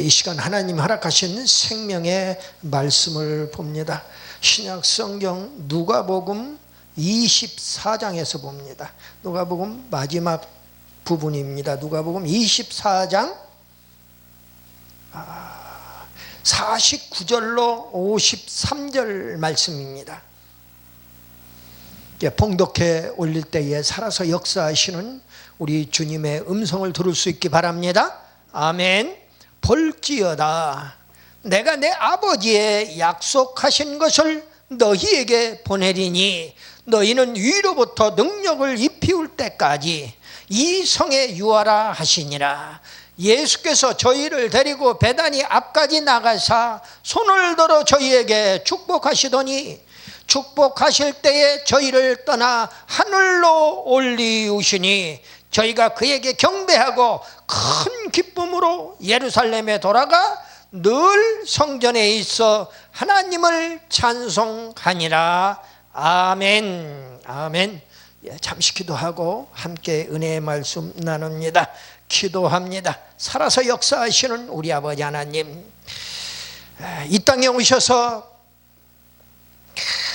이 시간 하나님 허락하신 생명의 말씀을 봅니다. 신약 성경 누가복음 24장에서 봅니다. 누가복음 마지막 부분입니다. 누가복음 24장 49절로 53절 말씀입니다. 봉독해 올릴 때에 살아서 역사하시는 우리 주님의 음성을 들을 수 있기 바랍니다. 아멘. 볼지어다 내가 내 아버지의 약속하신 것을 너희에게 보내리니 너희는 위로부터 능력을 입히울 때까지 이 성에 유하라 하시니라. 예수께서 저희를 데리고 베다니 앞까지 나가사 손을 들어 저희에게 축복하시더니 축복하실 때에 저희를 떠나 하늘로 올리우시니 저희가 그에게 경배하고 큰 기쁨으로 예루살렘에 돌아가 늘 성전에 있어 하나님을 찬송하니라. 아멘. 아멘. 잠시 기도하고 함께 은혜의 말씀 나눕니다. 기도합니다. 살아서 역사하시는 우리 아버지 하나님, 이 땅에 오셔서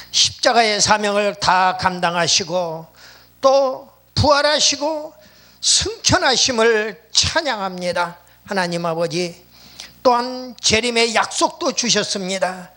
십자가의 사명을 다 감당하시고 또 부활하시고 승천하심을 찬양합니다. 하나님 아버지, 또한 재림의 약속도 주셨습니다.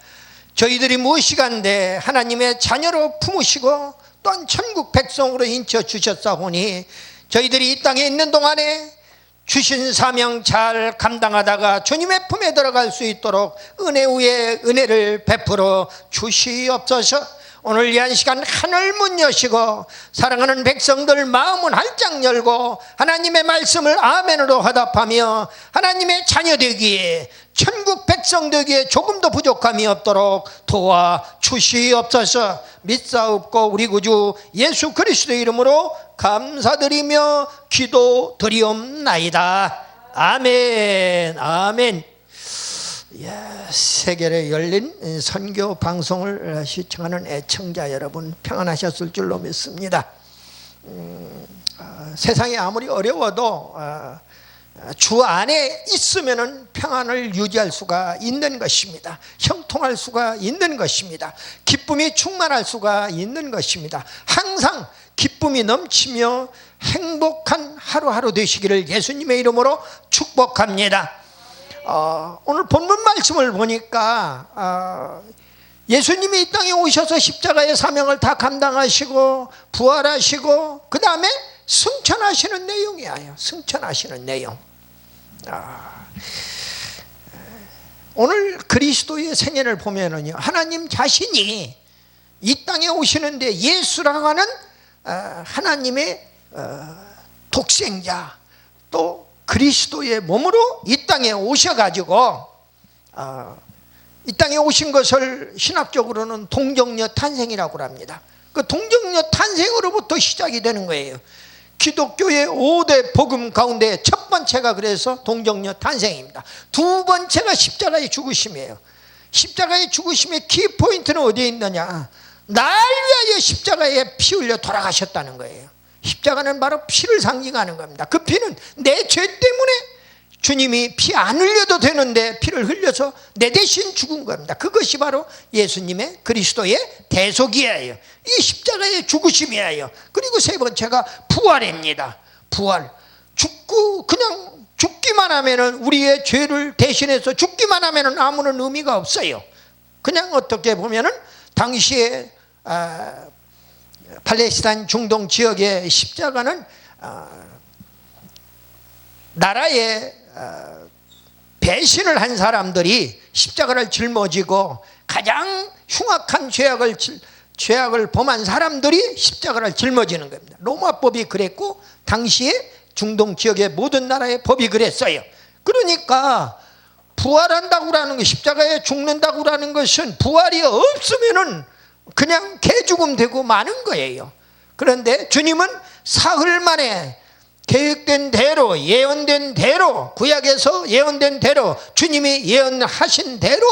저희들이 무엇이간데 하나님의 자녀로 품으시고 또한 천국 백성으로 인쳐 주셨사오니 저희들이 이 땅에 있는 동안에 주신 사명 잘 감당하다가 주님의 품에 들어갈 수 있도록 은혜 위에 은혜를 베풀어 주시옵소서. 오늘 이 한 시간 하늘 문 여시고 사랑하는 백성들 마음은 활짝 열고 하나님의 말씀을 아멘으로 화답하며 하나님의 자녀 되기에 천국 백성 되기에 조금도 부족함이 없도록 도와 주시옵소서. 믿사옵고 우리 구주 예수 그리스도의 이름으로 감사드리며 기도드리옵나이다. 아멘. 아멘. 세계에 열린 선교 방송을 시청하는 애청자 여러분, 평안하셨을 줄로 믿습니다. 세상이 아무리 어려워도 주 안에 있으면 평안을 유지할 수가 있는 것입니다. 형통할 수가 있는 것입니다. 기쁨이 충만할 수가 있는 것입니다. 항상 기쁨이 넘치며 행복한 하루하루 되시기를 예수님의 이름으로 축복합니다. 오늘 본문 말씀을 보니까 예수님이 이 땅에 오셔서 십자가의 사명을 다 감당하시고 부활하시고 그 다음에 승천하시는 내용이에요. 승천하시는 내용. 오늘 그리스도의 생애를 보면은요, 하나님 자신이 이 땅에 오시는데 예수라고 하는 하나님의 독생자 또 그리스도의 몸으로 이 땅에 오셔가지고 이 땅에 오신 것을 신학적으로는 동정녀 탄생이라고 합니다. 그 동정녀 탄생으로부터 시작이 되는 거예요. 기독교의 5대 복음 가운데 첫 번째가 그래서 동정녀 탄생입니다. 두 번째가 십자가의 죽으심이에요. 십자가의 죽으심의 키포인트는 어디에 있느냐? 날 위하여 십자가에 피 흘려 돌아가셨다는 거예요. 십자가는 바로 피를 상징하는 겁니다. 그 피는 내 죄 때문에 주님이 피 안 흘려도 되는데 피를 흘려서 내 대신 죽은 겁니다. 그것이 바로 예수님의 그리스도의 대속이에요. 이 십자가의 죽으심이에요. 그리고 세 번째가 부활입니다. 부활. 그냥 죽기만 하면은 우리의 죄를 대신해서 죽기만 하면은 아무런 의미가 없어요. 그냥 어떻게 보면은 당시에 팔레스타인 중동 지역의 십자가는 나라의 배신을 한 사람들이 십자가를 짊어지고 가장 흉악한 죄악을 범한 사람들이 십자가를 짊어지는 겁니다. 로마법이 그랬고 당시에 중동 지역의 모든 나라의 법이 그랬어요. 그러니까 부활한다고 하는 것, 십자가에 죽는다고 하는 것은 부활이 없으면은 그냥 개죽음 되고 마는 거예요. 그런데 주님은 사흘 만에 계획된 대로, 예언된 대로, 구약에서 예언된 대로, 주님이 예언하신 대로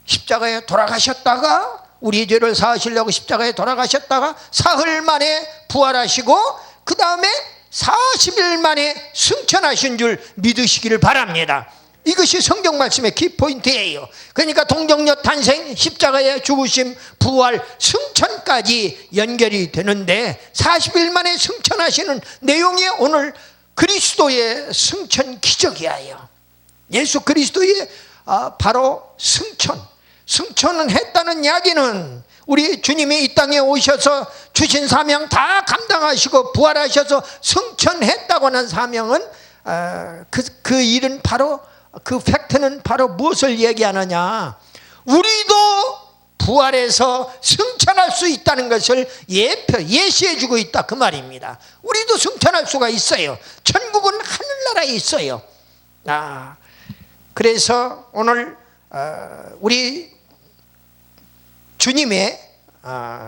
십자가에 돌아가셨다가 우리 죄를 사하시려고 십자가에 돌아가셨다가 사흘 만에 부활하시고 그 다음에 40일 만에 승천하신 줄 믿으시기를 바랍니다. 이것이 성경 말씀의 키포인트예요. 그러니까 동정녀 탄생, 십자가의 죽으심, 부활, 승천까지 연결이 되는데 40일 만에 승천하시는 내용이 오늘 그리스도의 승천 기적이에요. 예수 그리스도의 바로 승천은 했다는 이야기는 우리 주님이 이 땅에 오셔서 주신 사명 다 감당하시고 부활하셔서 승천했다고 하는 사명은 그 일은 바로 그 팩트는 바로 무엇을 얘기하느냐, 우리도 부활해서 승천할 수 있다는 것을 예시해 주고 있다 그 말입니다. 우리도 승천할 수가 있어요. 천국은 하늘나라에 있어요. 그래서 오늘 우리 주님의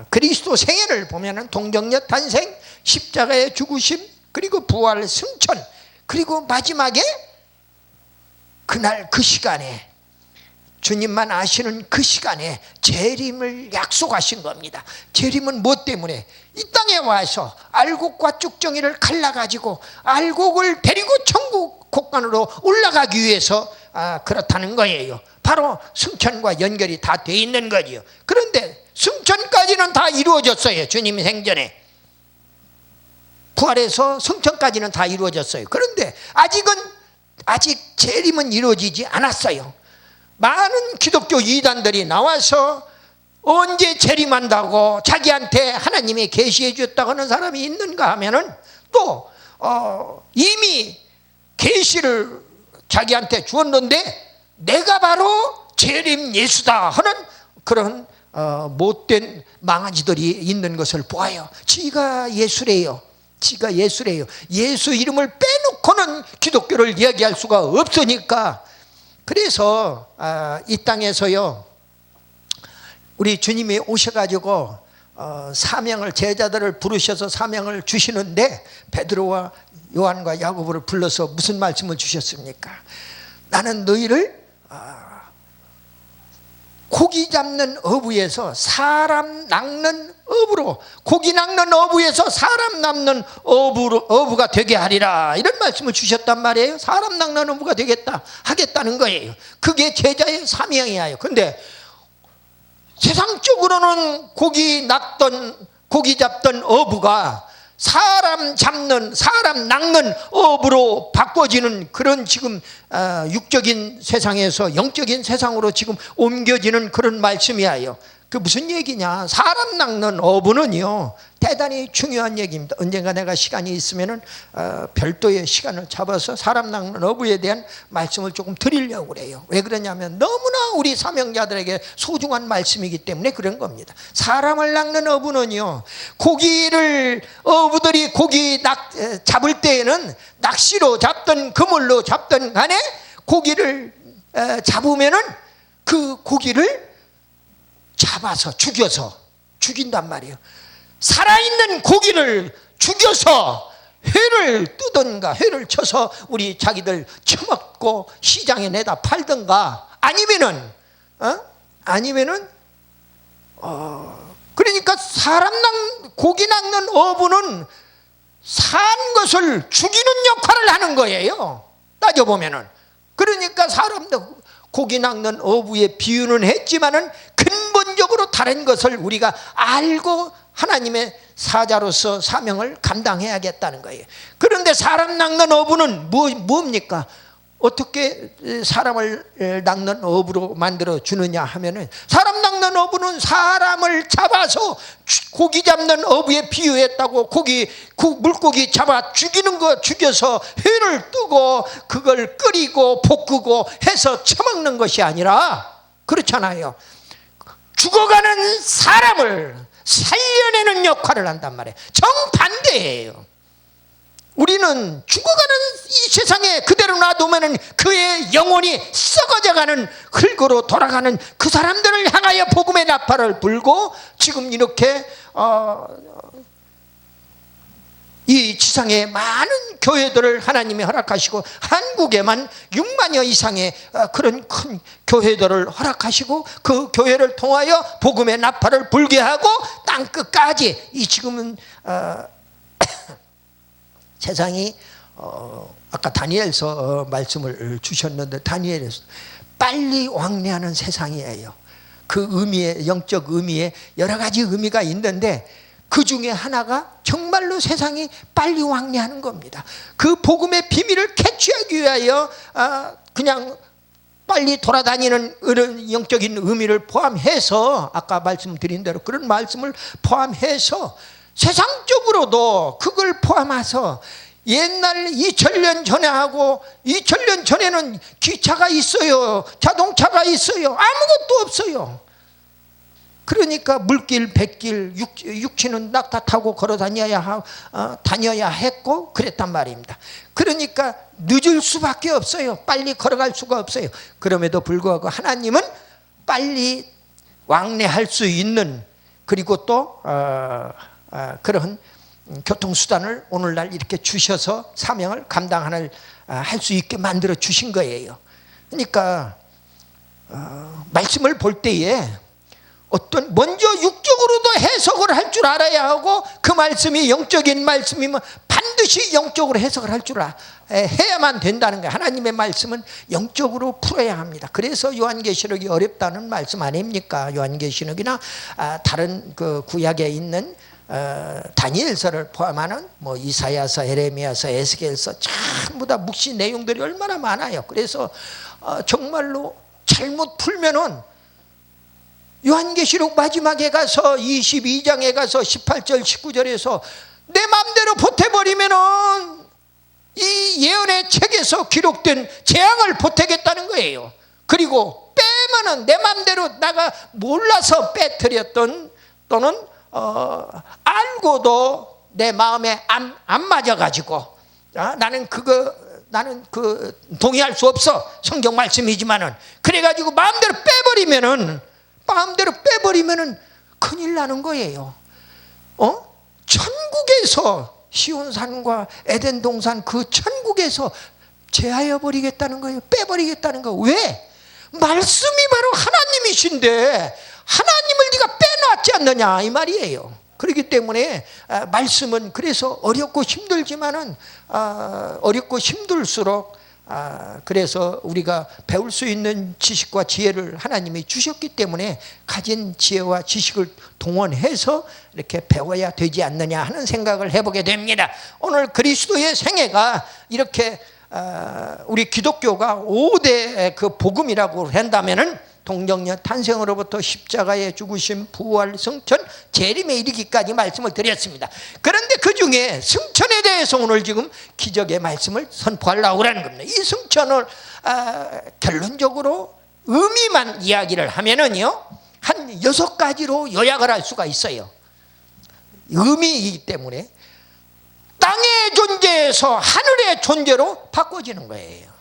그리스도 생애를 보면은 동정녀 탄생, 십자가의 죽으심, 그리고 부활, 승천, 그리고 마지막에 그날 그 시간에 주님만 아시는 그 시간에 재림을 약속하신 겁니다. 재림은 무엇 때문에? 이 땅에 와서 알곡과 쭉정이를 갈라가지고 알곡을 데리고 천국 곡간으로 올라가기 위해서 그렇다는 거예요. 바로 승천과 연결이 다 돼 있는 거지요. 그런데 승천까지는 다 이루어졌어요. 주님 생전에 부활해서 승천까지는 다 이루어졌어요. 그런데 아직 재림은 이루어지지 않았어요. 많은 기독교 이단들이 나와서 언제 재림한다고 자기한테 하나님이 계시해 줬다고 하는 사람이 있는가 하면은 또 이미 계시를 자기한테 주었는데 내가 바로 재림 예수다 하는 그런 못된 망아지들이 있는 것을 보아요. 지가 예수래요. 예수 이름을 빼놓고는 기독교를 이야기할 수가 없으니까. 그래서 이 땅에서요, 우리 주님이 오셔가지고 사명을, 제자들을 부르셔서 사명을 주시는데 베드로와 요한과 야고보를 불러서 무슨 말씀을 주셨습니까? 나는 너희를 고기 잡는 어부에서 사람 낚는 어부로, 고기 낚는 어부에서 사람 낚는 어부가 되게 하리라, 이런 말씀을 주셨단 말이에요. 사람 낚는 어부가 하겠다는 거예요. 그게 제자의 사명이에요. 근데 세상적으로는 고기 잡던 어부가 사람 낚는 어부로 바꿔지는 그런 지금 육적인 세상에서 영적인 세상으로 지금 옮겨지는 그런 말씀이에요. 그 무슨 얘기냐? 사람 낚는 어부는요 대단히 중요한 얘기입니다. 언젠가 내가 시간이 있으면은 별도의 시간을 잡아서 사람 낚는 어부에 대한 말씀을 조금 드리려고 그래요. 왜 그러냐면 너무나 우리 사명자들에게 소중한 말씀이기 때문에 그런 겁니다. 사람을 낚는 어부는요, 어부들이 고기 잡을 때에는 낚시로 잡든 그물로 잡든 간에 고기를 잡으면은 그 고기를 잡아서 죽인단 말이에요. 살아있는 고기를 죽여서 회를 뜨든가 회를 쳐서 우리 자기들 처먹고 시장에 내다 팔든가 아니면은 그러니까 고기 낚는 어부는 산 것을 죽이는 역할을 하는 거예요. 따져보면은. 그러니까 사람도 고기 낚는 어부의 비유는 했지만은 근본적으로 다른 것을 우리가 알고 하나님의 사자로서 사명을 감당해야겠다는 거예요. 그런데 사람 낚는 어부는 뭡니까? 어떻게 사람을 낚는 어부로 만들어 주느냐 하면은, 사람 낚는 어부는 사람을 잡아서 고기 잡는 어부에 비유했다고. 물고기 잡아 죽여서 회를 뜨고 그걸 끓이고 볶고 해서 처먹는 것이 아니라, 그렇잖아요, 죽어가는 사람을 살려내는 역할을 한단 말이에요. 정반대예요. 우리는 죽어가는 이 세상에 그대로 놔두면은 그의 영혼이 썩어져가는 흙으로 돌아가는 그 사람들을 향하여 복음의 나팔을 불고, 지금 이렇게 이 지상에 많은 교회들을 하나님이 허락하시고, 한국에만 6만여 이상의 그런 큰 교회들을 허락하시고, 그 교회를 통하여 복음의 나팔을 불게 하고 땅 끝까지, 이 지금은 세상이 아까 다니엘서 말씀을 주셨는데 다니엘에서 빨리 왕래하는 세상이에요. 그 의미에 영적 의미에 여러 가지 의미가 있는데 그 중에 하나가 정말로 세상이 빨리 왕래하는 겁니다. 그 복음의 비밀을 캐치하기 위하여 그냥 빨리 돌아다니는 그런 영적인 의미를 포함해서 아까 말씀드린 대로 그런 말씀을 포함해서 세상적으로도 그걸 포함해서 옛날 2000년 전에 하고 2000년 전에는 기차가 있어요. 자동차가 있어요. 아무것도 없어요. 그러니까 물길, 백길, 육지는 낙타 타고 걸어 다녀야 했고 그랬단 말입니다. 그러니까 늦을 수밖에 없어요. 빨리 걸어갈 수가 없어요. 그럼에도 불구하고 하나님은 빨리 왕래할 수 있는 그리고 또 그런 교통수단을 오늘날 이렇게 주셔서 사명을 감당할 수 있게 만들어 주신 거예요. 그러니까 말씀을 볼 때에 먼저 육적으로도 해석을 할 줄 알아야 하고 그 말씀이 영적인 말씀이면 반드시 영적으로 해석을 할 줄 해야만 된다는 거예요. 하나님의 말씀은 영적으로 풀어야 합니다. 그래서 요한계시록이 어렵다는 말씀 아닙니까? 요한계시록이나 다른 그 구약에 있는 다니엘서를 포함하는 뭐 이사야서, 에레미야서, 에스겔서 전부 다 묵시 내용들이 얼마나 많아요. 그래서 정말로 잘못 풀면은 요한계시록 마지막에 가서 22장에 가서 18절 19절에서 내 마음대로 보태버리면은 이 예언의 책에서 기록된 재앙을 보태겠다는 거예요. 그리고 빼면은 내 마음대로 나가 몰라서 빼뜨렸던 또는 알고도 내 마음에 안 맞아가지고 나는 그 동의할 수 없어. 성경 말씀이지만은 그래가지고 마음대로 빼버리면은 큰일 나는 거예요. 천국에서 시온산과 에덴 동산 그 천국에서 제하여 버리겠다는 거예요. 빼버리겠다는 거. 왜? 말씀이 바로 하나님이신데 하나님을 네가 빼놨지 않느냐 이 말이에요. 그렇기 때문에 말씀은 그래서 어렵고 힘들지만은 어렵고 힘들수록 그래서 우리가 배울 수 있는 지식과 지혜를 하나님이 주셨기 때문에 가진 지혜와 지식을 동원해서 이렇게 배워야 되지 않느냐 하는 생각을 해보게 됩니다. 오늘 그리스도의 생애가 이렇게 우리 기독교가 5대 그 복음이라고 한다면은 동정녀 탄생으로부터 십자가의 죽으심, 부활, 승천, 재림에 이르기까지 말씀을 드렸습니다. 그런데 그 중에 승천에 대해서 오늘 지금 기적의 말씀을 선포하려고 하는 겁니다. 이 승천을 결론적으로 의미만 이야기를 하면은요, 한 6가지로 요약을 할 수가 있어요. 의미이기 때문에 땅의 존재에서 하늘의 존재로 바꿔지는 거예요.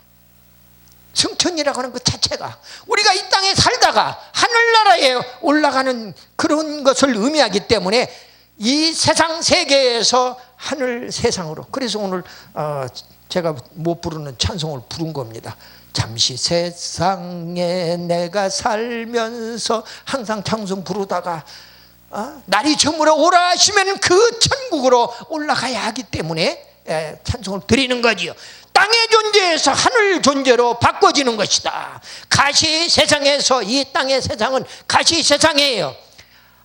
승천이라고 하는 것 자체가 우리가 이 땅에 살다가 하늘나라에 올라가는 그런 것을 의미하기 때문에 이 세상 세계에서 하늘 세상으로. 그래서 오늘 제가 못 부르는 찬송을 부른 겁니다. 잠시 세상에 내가 살면서 항상 찬송 부르다가 날이 저물어 오라 하시면 그 천국으로 올라가야 하기 때문에 찬송을 드리는 거지요. 땅의 존재에서 하늘 존재로 바꿔지는 것이다. 가시 세상에서 이 땅의 세상은 가시 세상이에요.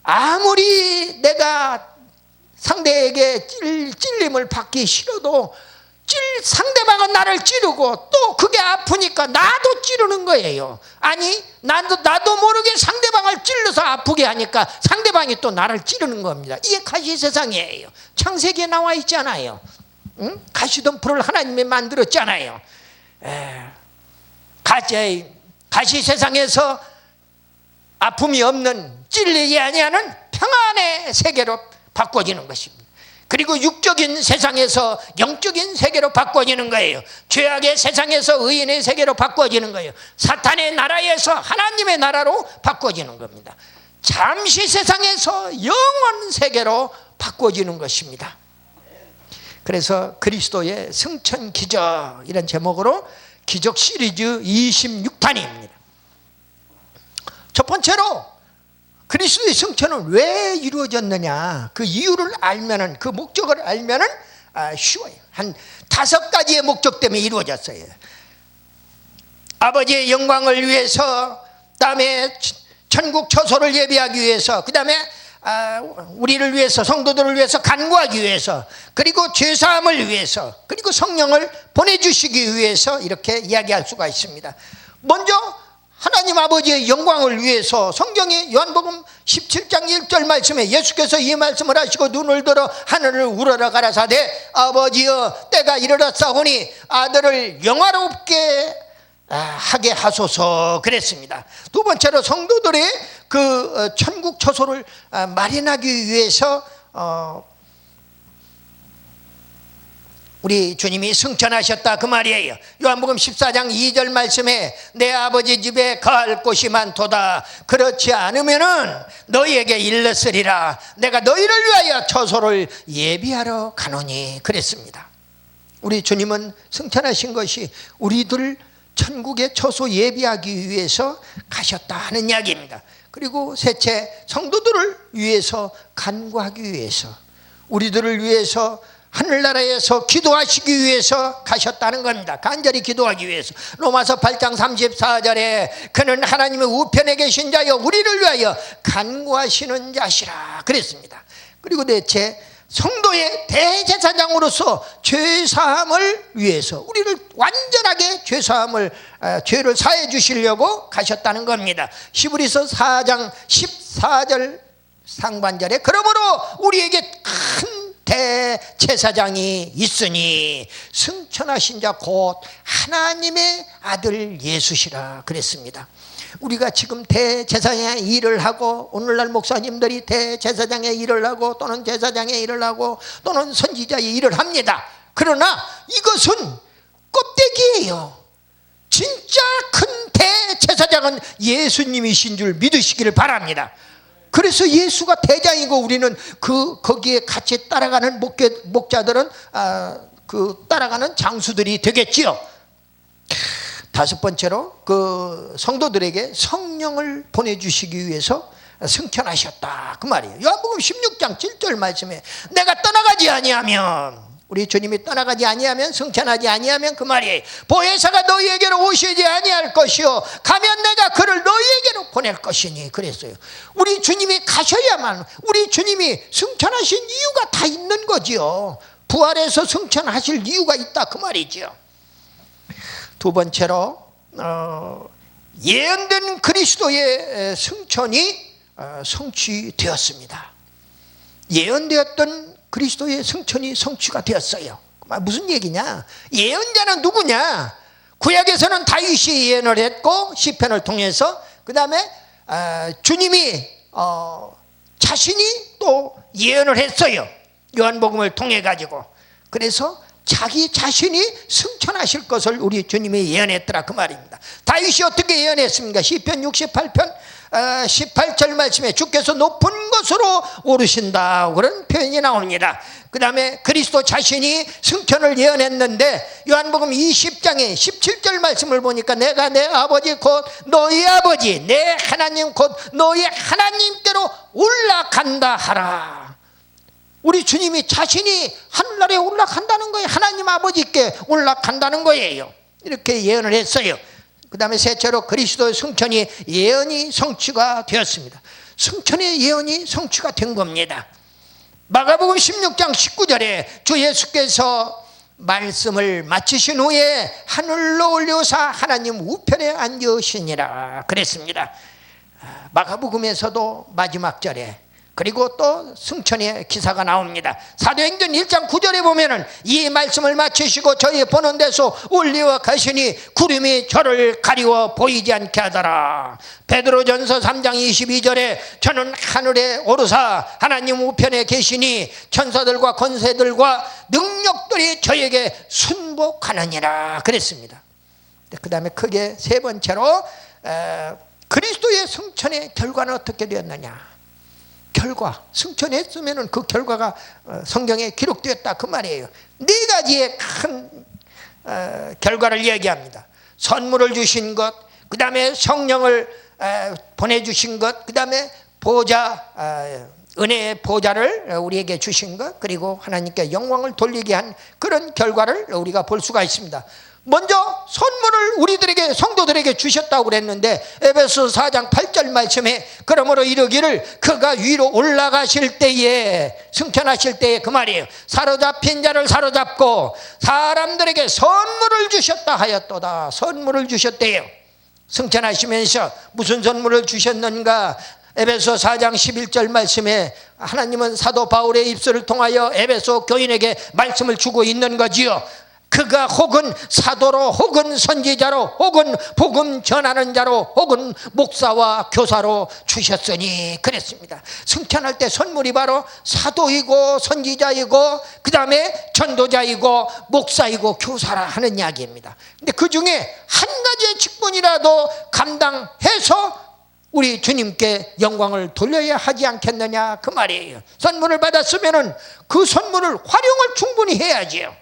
아무리 내가 상대에게 찔림을 받기 싫어도 상대방은 나를 찌르고 또 그게 아프니까 나도 찌르는 거예요. 아니 나도 모르게 상대방을 찔러서 아프게 하니까 상대방이 또 나를 찌르는 겁니다. 이게 가시 세상이에요. 창세기에 나와 있잖아요. 응? 가시덤불을 하나님이 만들었잖아요. 가시 세상에서 아픔이 없는 찔리지 아니하는 평안의 세계로 바꿔지는 것입니다. 그리고 육적인 세상에서 영적인 세계로 바꿔지는 거예요. 죄악의 세상에서 의인의 세계로 바꿔지는 거예요. 사탄의 나라에서 하나님의 나라로 바꿔지는 겁니다. 잠시 세상에서 영원 세계로 바꿔지는 것입니다. 그래서 그리스도의 승천 기적 이런 제목으로 기적 시리즈 26탄입니다. 첫 번째로 그리스도의 승천은 왜 이루어졌느냐 그 이유를 알면은 그 목적을 알면은 쉬워요. 한 5가지의 목적 때문에 이루어졌어요. 아버지의 영광을 위해서, 그다음에 천국 처소를 예비하기 위해서, 그다음에 우리를 위해서, 성도들을 위해서 간구하기 위해서, 그리고 죄사함을 위해서, 그리고 성령을 보내주시기 위해서 이렇게 이야기할 수가 있습니다. 먼저 하나님 아버지의 영광을 위해서 성경의 요한복음 17장 1절 말씀에 예수께서 이 말씀을 하시고 눈을 들어 하늘을 우러러 가라사대 아버지여 때가 이르렀사오니 아들을 영화롭게 하게 하소서 그랬습니다. 두 번째로 성도들의 그 천국 처소를 마련하기 위해서 우리 주님이 승천하셨다 그 말이에요. 요한복음 14장 2절 말씀에 내 아버지 집에 거할 곳이 많도다. 그렇지 않으면은 너희에게 일렀으리라. 내가 너희를 위하여 처소를 예비하러 가노니 그랬습니다. 우리 주님은 승천하신 것이 우리들 천국의 처소 예비하기 위해서 가셨다 하는 이야기입니다. 그리고 셋째, 성도들을 위해서 간구하기 위해서, 우리들을 위해서 하늘나라에서 기도하시기 위해서 가셨다는 겁니다. 간절히 기도하기 위해서. 로마서 8장 34절에 그는 하나님의 우편에 계신 자여 우리를 위하여 간구하시는 자시라 그랬습니다. 그리고 넷째, 성도의 대제사장으로서 죄사함을 위해서 우리를 완전하게 죄를 사해 주시려고 가셨다는 겁니다. 히브리서 4장 14절 상반절에 그러므로 우리에게 큰 대제사장이 있으니 승천하신 자 곧 하나님의 아들 예수시라 그랬습니다. 우리가 지금 대제사장의 일을 하고, 오늘날 목사님들이 대제사장의 일을 하고 또는 제사장의 일을 하고 또는 선지자의 일을 합니다. 그러나 이것은 껍데기예요. 진짜 큰 대제사장은 예수님이신 줄 믿으시기를 바랍니다. 그래서 예수가 대장이고 우리는 거기에 같이 따라가는 목자들은 따라가는 장수들이 되겠지요. 다섯 번째로 그 성도들에게 성령을 보내주시기 위해서 승천하셨다 그 말이에요. 요한복음 16장 7절 말씀에 내가 떠나가지 아니하면, 우리 주님이 떠나가지 아니하면, 승천하지 아니하면 그 말이에요. 보혜사가 너희에게로 오시지 아니할 것이요 가면 내가 그를 너희에게로 보낼 것이니 그랬어요. 우리 주님이 가셔야만, 우리 주님이 승천하신 이유가 다 있는 거지요. 부활해서 승천하실 이유가 있다 그 말이지요. 두 번째로 예언된 그리스도의 승천이 성취되었습니다. 예언되었던 그리스도의 승천이 성취가 되었어요. 무슨 얘기냐? 예언자는 누구냐? 구약에서는 다윗이 예언을 했고 시편을 통해서, 그 다음에 주님이 자신이 또 예언을 했어요. 요한복음을 통해 가지고. 그래서 자기 자신이 승천하실 것을 우리 주님이 예언했더라 그 말입니다. 다윗이 어떻게 예언했습니까? 시편 68편 18절 말씀에 주께서 높은 곳으로 오르신다 그런 표현이 나옵니다. 그 다음에 그리스도 자신이 승천을 예언했는데 요한복음 20장에 17절 말씀을 보니까 내가 내 아버지 곧 너희 아버지 내 하나님 곧 너희 하나님께로 올라간다 하라. 우리 주님이 자신이 하늘나라에 올라간다는 거예요. 하나님 아버지께 올라간다는 거예요. 이렇게 예언을 했어요. 그 다음에 셋째로 그리스도의 승천이 예언이 성취가 되었습니다. 승천의 예언이 성취가 된 겁니다. 마가복음 16장 19절에 주 예수께서 말씀을 마치신 후에 하늘로 올려사 하나님 우편에 앉으시니라 그랬습니다. 마가복음에서도 마지막 절에, 그리고 또 승천의 기사가 나옵니다. 사도행전 1장 9절에 보면은 이 말씀을 마치시고 저희 보는 데서 올리어 가시니 구름이 저를 가리워 보이지 않게 하더라. 베드로전서 3장 22절에 저는 하늘에 오르사 하나님 우편에 계시니 천사들과 권세들과 능력들이 저에게 순복하느니라 그랬습니다. 그 다음에 크게 세 번째로 그리스도의 승천의 결과는 어떻게 되었느냐? 결과, 승천했으면 그 결과가 성경에 기록되었다 그 말이에요. 네 가지의 큰 결과를 얘기합니다. 선물을 주신 것, 그 다음에 성령을 보내주신 것, 그 다음에 보좌 은혜의 보좌를 우리에게 주신 것, 그리고 하나님께 영광을 돌리게 한 그런 결과를 우리가 볼 수가 있습니다. 먼저 선물을 우리들에게, 성도들에게 주셨다고 그랬는데 에베소 4장 8절 말씀에 그러므로 이르기를 그가 위로 올라가실 때에, 승천하실 때에, 그 말이에요, 사로잡힌 자를 사로잡고 사람들에게 선물을 주셨다 하였도다. 선물을 주셨대요. 승천하시면서 무슨 선물을 주셨는가? 에베소 4장 11절 말씀에 하나님은 사도 바울의 입술을 통하여 에베소 교인에게 말씀을 주고 있는 거지요. 그가 혹은 사도로, 혹은 선지자로, 혹은 복음 전하는 자로, 혹은 목사와 교사로 주셨으니 그랬습니다. 승천할 때 선물이 바로 사도이고 선지자이고 그 다음에 전도자이고 목사이고 교사라 하는 이야기입니다. 근데 그 중에 한 가지의 직분이라도 감당해서 우리 주님께 영광을 돌려야 하지 않겠느냐, 그 말이에요. 선물을 받았으면 그 선물을 활용을 충분히 해야지요.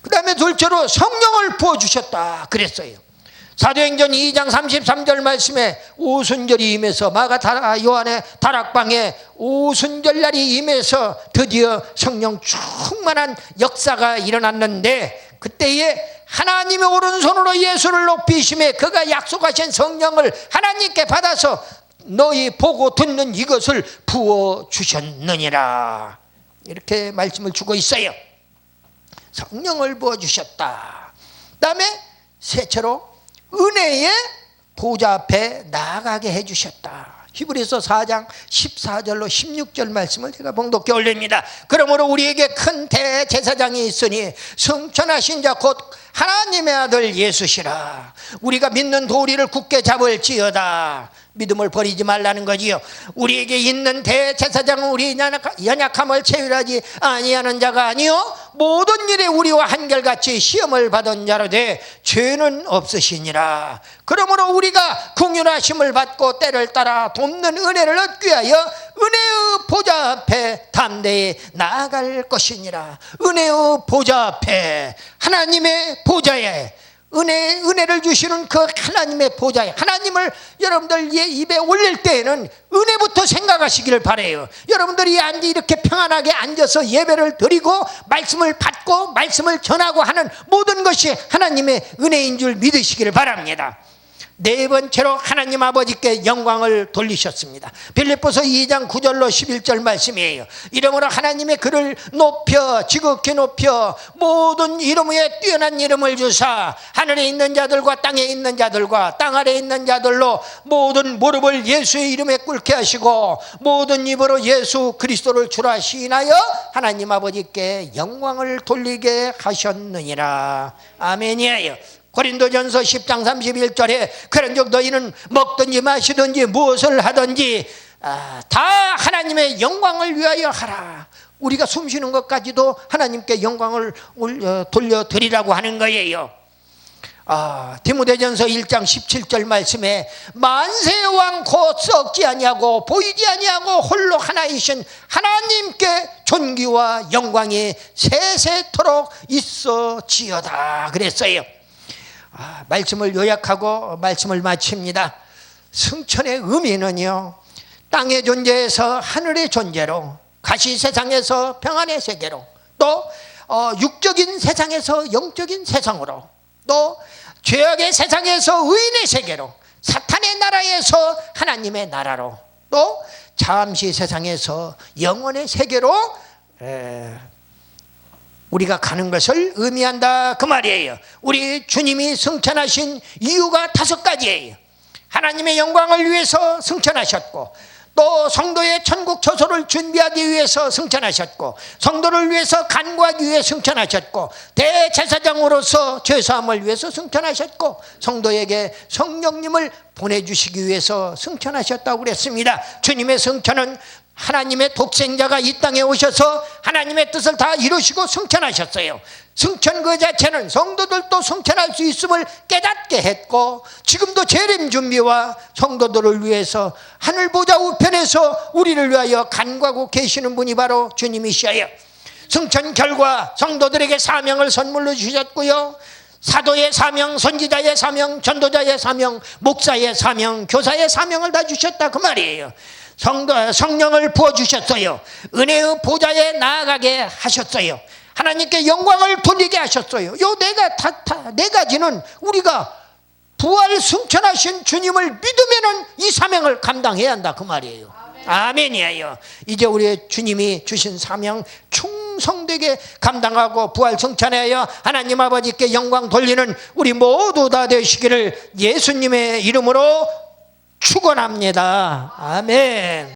그 다음에 둘째로 성령을 부어주셨다 그랬어요. 사도행전 2장 33절 말씀에 오순절이 임해서, 요한의 다락방에 오순절날이 임해서 드디어 성령 충만한 역사가 일어났는데, 그때에 하나님의 오른손으로 예수를 높이심에 그가 약속하신 성령을 하나님께 받아서 너희 보고 듣는 이것을 부어주셨느니라, 이렇게 말씀을 주고 있어요. 성령을 부어주셨다. 그 다음에 셋째로 은혜의 보좌 앞에 나아가게 해주셨다. 히브리서 4장 14절로 16절 말씀을 제가 봉독해 올립니다. 그러므로 우리에게 큰 대제사장이 있으니 승천하신 자 곧 하나님의 아들 예수시라. 우리가 믿는 도리를 굳게 잡을지어다. 믿음을 버리지 말라는 거지요. 우리에게 있는 대제사장은 우리 연약함을 체휼하지 아니하는 자가 아니요 모든 일에 우리와 한결같이 시험을 받은 자로 돼 죄는 없으시니라. 그러므로 우리가 긍휼하심을 받고 때를 따라 돕는 은혜를 얻기 위하여 은혜의 보좌 앞에 담대히 나아갈 것이니라. 은혜의 보좌 앞에, 하나님의 보좌에, 은혜를 주시는 그 하나님의 보좌에, 하나님을 여러분들 입에 올릴 때에는 은혜부터 생각하시기를 바라요. 여러분들이 이렇게 평안하게 앉아서 예배를 드리고 말씀을 받고 말씀을 전하고 하는 모든 것이 하나님의 은혜인 줄 믿으시기를 바랍니다. 네 번째로 하나님 아버지께 영광을 돌리셨습니다. 빌립보서 2장 9절로 11절 말씀이에요. 이름으로 하나님의 그를 높여, 지극히 높여 모든 이름 위에 뛰어난 이름을 주사 하늘에 있는 자들과 땅에 있는 자들과 땅 아래에 있는 자들로 모든 무릎을 예수의 이름에 꿇게 하시고 모든 입으로 예수 그리스도를 주라 시인하여 하나님 아버지께 영광을 돌리게 하셨느니라. 아멘이에요. 고린도전서 10장 31절에 그런즉 너희는 먹든지 마시든지 무엇을 하든지 다 하나님의 영광을 위하여 하라. 우리가 숨쉬는 것까지도 하나님께 영광을 돌려드리라고 하는 거예요. 디모데전서 1장 17절 말씀에 만세의 왕 곧 썩지 아니하고 보이지 아니하고 홀로 하나이신 하나님께 존귀와 영광이 세세토록 있어지어다 그랬어요. 말씀을 요약하고 말씀을 마칩니다. 승천의 의미는요, 땅의 존재에서 하늘의 존재로, 가시 세상에서 평안의 세계로, 또 육적인 세상에서 영적인 세상으로, 또 죄악의 세상에서 의인의 세계로, 사탄의 나라에서 하나님의 나라로, 또 잠시 세상에서 영원의 세계로 우리가 가는 것을 의미한다 그 말이에요. 우리 주님이 승천하신 이유가 5가지예요. 하나님의 영광을 위해서 승천하셨고, 또 성도의 천국 처소를 준비하기 위해서 승천하셨고, 성도를 위해서 간구하기 위해 승천하셨고, 대제사장으로서 죄사함을 위해서 승천하셨고, 성도에게 성령님을 보내주시기 위해서 승천하셨다고 그랬습니다. 주님의 승천은 하나님의 독생자가 이 땅에 오셔서 하나님의 뜻을 다 이루시고 승천하셨어요. 승천 그 자체는 성도들도 승천할 수 있음을 깨닫게 했고, 지금도 재림 준비와 성도들을 위해서 하늘 보좌 우편에서 우리를 위하여 간구하고 계시는 분이 바로 주님이시여요. 승천 결과 성도들에게 사명을 선물로 주셨고요, 사도의 사명, 선지자의 사명, 전도자의 사명, 목사의 사명, 교사의 사명을 다 주셨다 그 말이에요. 성령을 부어주셨어요. 은혜의 보좌에 나아가게 하셨어요. 하나님께 영광을 돌리게 하셨어요. 요 네 가지는 우리가 부활 승천하신 주님을 믿으면은 이 사명을 감당해야 한다 그 말이에요. 아멘이에요. 이제 우리 주님이 주신 사명 충성되게 감당하고 부활 승천하여 하나님 아버지께 영광 돌리는 우리 모두 다 되시기를 예수님의 이름으로 축원합니다. 아멘.